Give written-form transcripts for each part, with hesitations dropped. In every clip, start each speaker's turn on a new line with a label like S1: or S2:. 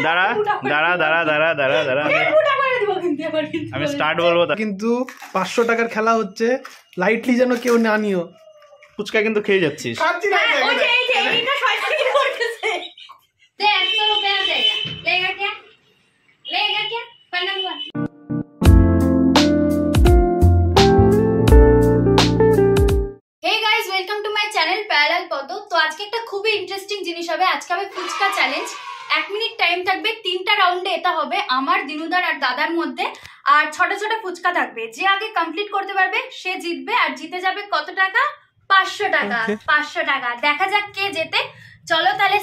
S1: দাঁড়া দাঁড়া দাঁড়া দাঁড়া দাঁড়া দাঁড়া আমি স্টার্ট বলবো।
S2: কিন্তু 500 টাকার খেলা হচ্ছে, লাইটলি যেন কেউ না নিও।
S1: ফুচকা কিন্তু খেয়ে যাচ্ছিস।
S3: তো আজকে একটা খুবই ইন্টারেস্টিং জিনিস হবে। আজকে হবে ফুচকা চ্যালেঞ্জ। 1 মিনিট টাইম থাকবে, 3টা রাউন্ডে এটা হবে আমার, দিনুদার আর দাদার মধ্যে। আর ছোট ছোট ফুচকা থাকবে, যে আগে কমপ্লিট করতে পারবে সে জিতবে। আর জিতে যাবে কত টাকা? 500 টাকা। 500 টাকা। দেখা যাক কে জেতে। চলো তাহলে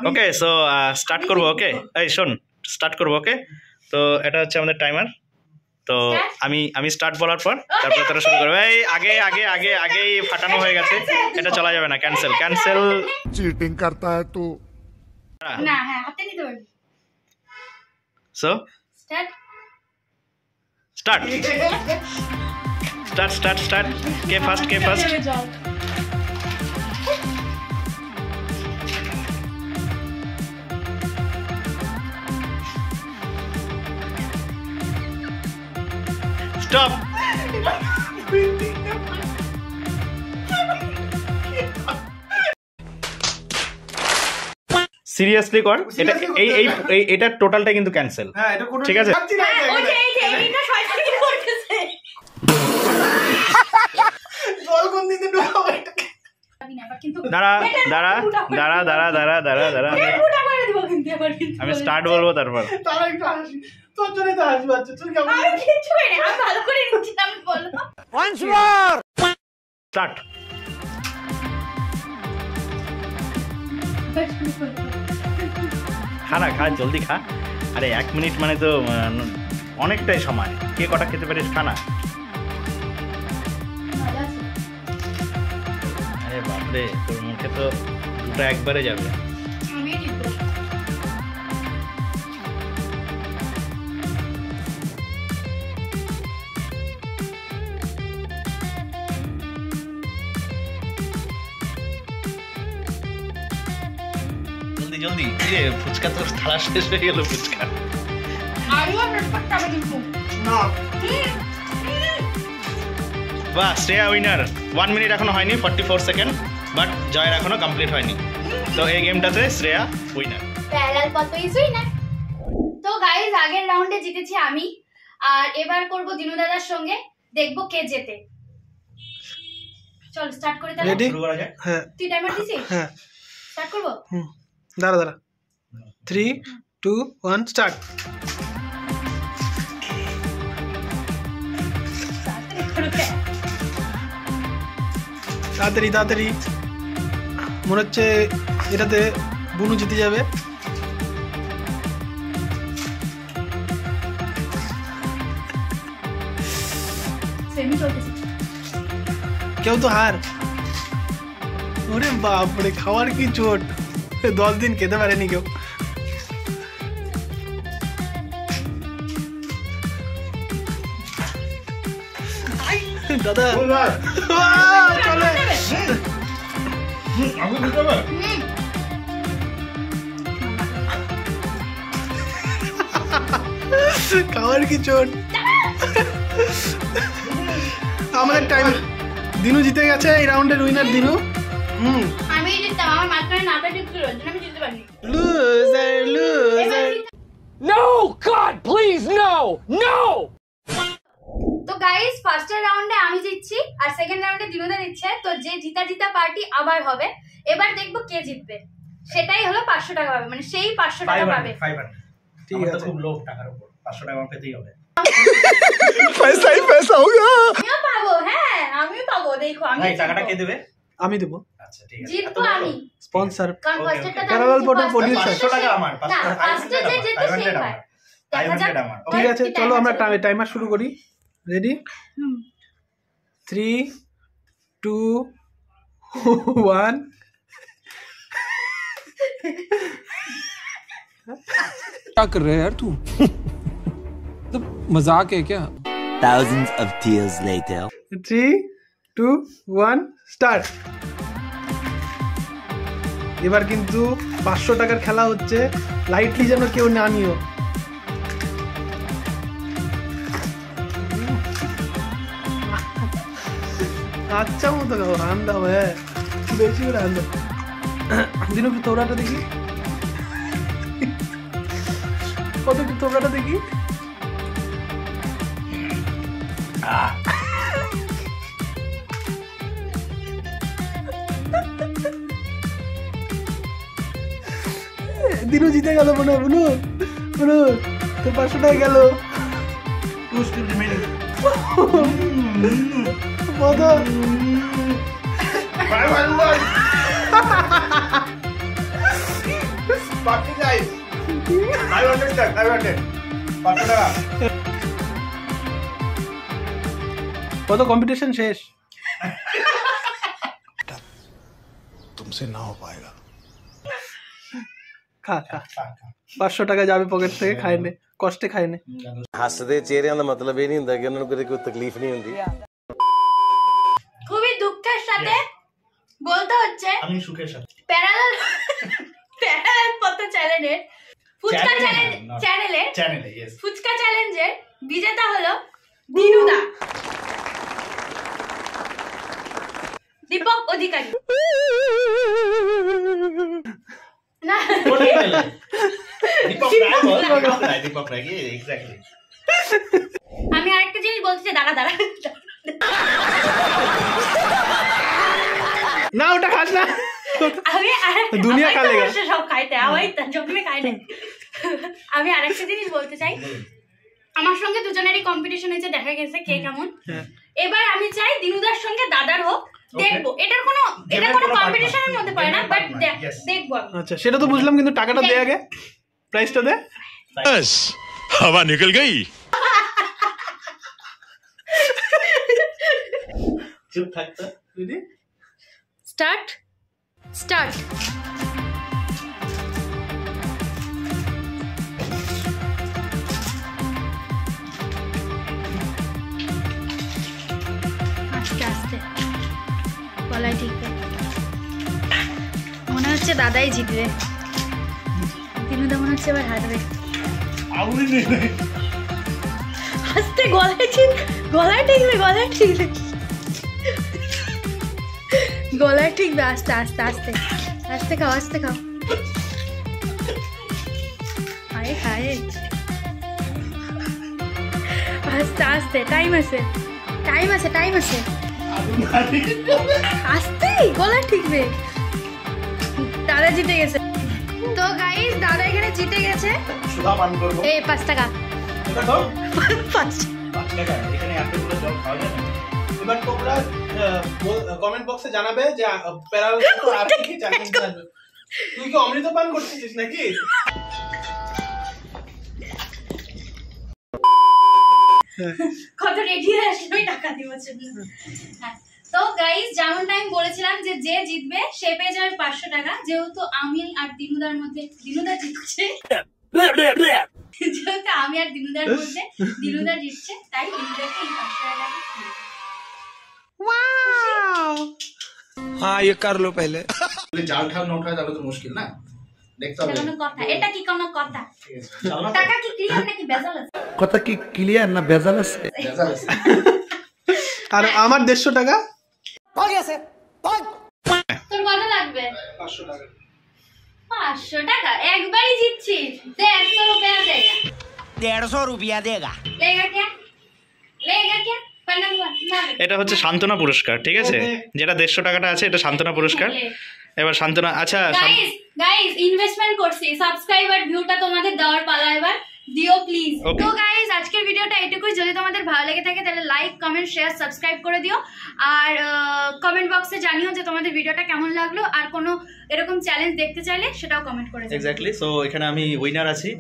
S1: ওকে, সো স্টার্ট করবো। ওকে, এই শোন, স্টার্ট করবো। ওকে, তো এটা হচ্ছে আমাদের টাইমার। তো আমি স্টার্ট বলার পর তারপরে তোরা শুরু করবে। এই আগে আগে আগে আগেই ফাটানো হয়ে গেছে, এটা চলা যাবে না। Cancel cancel.
S4: চিটিং করতা है तू।
S3: না, হ্যাঁ হাতে নিতে পারবি।
S1: So
S3: start
S1: start start start start. কে ফার্স্ট? কে ফার্স্ট? স্টপ। সিরিয়াসলি কর এটা। এই এই এটা টোটালটা কিন্তু ক্যান্সেল। ঠিক আছে, দাঁড়া দাঁড়া দাঁড়া দাঁড়া দাঁড়া দাঁড়া দাঁড়া আমি স্টার্ট বলবো তারপর। স্টার্ট। খা না, খা, জলদি খা। আরে 1 মিনিট মানে তো অনেকটাই সময়। কে কটা খেতে পারিস, খা না। আরে বাপরে, তোর মুখে তো দুটো একবারে যাবে। জলদি জলদি, ফুচকা তো থালা শেষ হয়ে গেল। ফুচকা বাহ, শ্রেয়া উইনার। 1 মিনিট এখনো হয়নি, 44 সেকেন্ড, বাট জয়ের এখনো কমপ্লিট হয়নি। তো এই গেমটাতে শ্রেয়া উইনার।
S3: তো গাইস, আগের রাউন্ডে জিতেছি আমি, আর এবার করব দিনু দাদার সঙ্গে, দেখবো কে জেতে। চল স্টার্ট করে তাহলে
S2: রেডি?
S1: শুরু করা যাক।
S2: হ্যাঁ
S3: তুই টাইমার দিছিস?
S2: হ্যাঁ
S3: স্টার্ট করব।
S2: দাঁড়া দাঁড়া। 3 2 1 স্টার্ট। তাড়াতাড়ি তাড়াতাড়ি। মনে হচ্ছে এটাতে বুনু জিতে যাবে।
S3: সেমি চলতেছে।
S2: কেউ তো হার। ওরে বাপরে, খাওয়ার কি চোট। 10 দিন খেতে পারেনি কেউ। দাদা চলে। খাওয়ার কি চোট। আমাদের টাইম। দিনু জিতে গেছে এই রাউন্ডের উইনার দিনু।
S3: আমি জিততাম, আমার মাঝখানে নাটা ঢুকছিল, এর জন্য আমি জিততে পারিনি।
S2: Loser loser.
S5: No, God, please, no, no!
S3: তো গাইস, ফার্স্ট রাউন্ডে আমি জিতছি আর সেকেন্ড রাউন্ডে দিনুদা জিতছে। তো যে জিতা পার্টি আবার হবে। এবার দেখবো কে জিতবে। সেটাই হলো 500 টাকা পাবে, মানে সেই 500 টাকা পাবে।
S2: ঠিক আছে,
S1: খুব লোভ টাকার উপর। 500 টাকা পেতেই হবে।
S4: पैसा ही पैसा होगा।
S3: আমিও পাবো। হ্যাঁ আমিও পাবো। দেখো আমি
S1: টাকাটা কে দেবে?
S2: আমি দেবো।
S1: আচ্ছা ঠিক আছে,
S3: জিতবো আমি।
S2: স্পন্সর
S3: কারণ ফার্স্টটা
S2: প্যারালাল পোর্টাল প্রোডিউসার।
S1: 500 টাকা আমার।
S3: না, ফার্স্টে যে জিতে সেই পায়। দেখা যাক।
S2: ঠিক আছে, চলো আমরা টাইমার শুরু করি। রেডি? 3 2 1
S6: क्या कर रहा है यार तू? तो मजाक है क्या?
S7: Thousands of tears later.
S2: 3, 2, 1 start. এবার কিন্তু 500 টাকার খেলা হচ্ছে, লাইটলি যেন কেউ না নিও। আচ্ছা মতো খাও, রান দাও, হ্যাঁ বেশি করে রান দাও। দিনু একটু তোবড়াটা দেখি, কত একটু তোবড়াটা দেখি। দিনু জিতে গেল মনে হয়। বুনু বুনু তো 500 টাকা গেল। কত? কত কম্পিটিশন শেষ?
S4: तुमसे ना हो पाएगा।
S2: খা খা, 500 টাকা যাবে পকেট থেকে, খাই নে, কষ্টে খাই নে।
S8: ਹੱਸਦੇ ਚਿਹਰਿਆਂ ਦਾ ਮਤਲਬ ਇਹ ਨਹੀਂ ਹੁੰਦਾ ਕਿ ਉਹਨਾਂ ਨੂੰ ਕਦੇ ਕੋਈ ਤਕਲੀਫ ਨਹੀਂ ਹੁੰਦੀ।
S3: খুবই দুঃখের সাথে বলতে হচ্ছে
S1: আমি সুখের সাথে
S3: প্যারালাল পথ চ্যানেলের ফুচকা
S1: চ্যানেলে ইয়েস
S3: ফুচকা চ্যালেঞ্জের বিজেতা হলো দিনুদা, দীপক অধিকারী। না
S1: দীপক রায় এক্স্যাক্টলি।
S3: আমি আরেকটা জিনিস বলতে চাই, দাঁড়া দাঁড়া,
S2: না ওটা খাস না,
S3: আমি
S2: দুনিয়া কালেগা
S3: সব খাইতে আমি জন্মে খাই না। আমি আরেকটা জিনিস বলতে চাই, আমার সঙ্গে দুজনেরই কম্পিটিশন হয়েছে, দেখা গেছে কে কেমন। এবার আমি চাই দিনুদার সঙ্গে দাদার হোক, দেখবো। এটা কোনো কম্পিটিশনের মধ্যে পড়ে না, বাট দেখবো আমি।
S2: আচ্ছা সেটা তো বুঝলাম, কিন্তু টাকাটা দে আগে, প্রাইসটা দে।
S4: बस हवा निकल गई।
S1: চুপ থাকতো।
S3: স্টার্ট। আস্তে আস্তে গলায় ঠিকবে, মনে হচ্ছে দাদাই জিতবে, দিনুদা মনে হচ্ছে এবার হারবে। আস্তে গলায় ঠিকবে, আস্তে আস্তে আস্তে আস্তে খাও, আস্তে খাও। হায় হায়, আস্তে আস্তে, টাইম আছে। আস্তে গলায় ঠিকবে। দাদা জিতে গেছে। তো গাইস দাদা এখানে জিতে গেছে।
S1: সুধা পান করব।
S3: এই 5 টাকা।
S1: এটা দাও।
S3: 5
S1: টাকা। এখানে এতগুলো জব পাওয়া যায় না।
S2: এবার তোমরা কমেন্ট বক্সে জানাবে যে প্যারাল তো আর কি চ্যালেঞ্জ আছে। তুই কি অমৃত পান করছিস নাকি?
S3: কত রেডি হয়ে আসলে টাকা দিব জন্য। হ্যাঁ তো গাইস যেমনটা আমি বলেছিলাম যে জিতবে সে পেয়ে যাবে 500 টাকা। যেহেতু আমি আর দিনুদার মধ্যে দিনুদা জিতছে, যেহেতু আমি আর দিনুদার মধ্যে দিনুদা জিতছে, তাই দিনুদাকে এই 500 টাকা।
S2: ওয়াও,
S6: हाँ ये कर लो पहले।
S1: জাল ঠাল নোট হয় তাহলে তো মুশকিল না, দেখতে হবে।
S3: কোনো কথা, এটা কি কোনো কথা? টাকা কি ক্লিয়ার নাকি ভেজাল আছে?
S4: কথা কি ক্লিয়ার না ভেজাল আছে?
S1: ভেজাল আছে।
S2: আর আমার 150 টাকা।
S3: তোর কত লাগবে?
S2: 500 টাকা।
S3: 500 টাকা একবারই জিতছিস, দে 100 रुपया देगा।
S7: 150 रुपया देगा।
S3: लेगा क्या?
S1: এটা হচ্ছে সান্তনা পুরস্কার, ঠিক আছে? যেটা 150 টাকাটা আছে এটা সান্তনা পুরস্কার। এবার সান্তনা, আচ্ছা
S3: গাইস ইনভেস্টমেন্ট করছি, সাবস্ক্রাইবার ভিউটা তোমাদের দেওয়ার পালা, এবার দিও প্লিজ। তো গাইস আজকের ভিডিওটা এইটুকুই। যদি তোমাদের ভালো লেগে থাকে তাহলে লাইক, কমেন্ট, শেয়ার, সাবস্ক্রাইব করে দিও। আর কমেন্ট বক্সে জানিও যে তোমাদের ভিডিওটা কেমন লাগলো, আর কোনো এরকম চ্যালেঞ্জ দেখতে চাইলে সেটাও কমেন্ট করে দিও।
S1: এক্স্যাক্টলি। সো এখানে আমি উইনার আছি,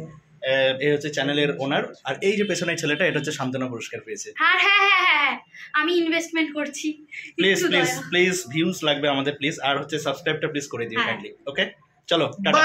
S1: এই হচ্ছে চ্যানেলের ওনার, আর এই যে পেছনের ছেলেটা এটা হচ্ছে সান্তনা পুরস্কার পেয়েছে।
S3: হ্যাঁ আমি ইনভেস্টমেন্ট করছি।
S1: প্লিজ ভিউজ লাগবে আমাদের প্লিজ, আর হচ্ছে সাবস্ক্রাইবটা প্লিজ করে দিও কাইন্ডলি। ওকে চলো টাটা।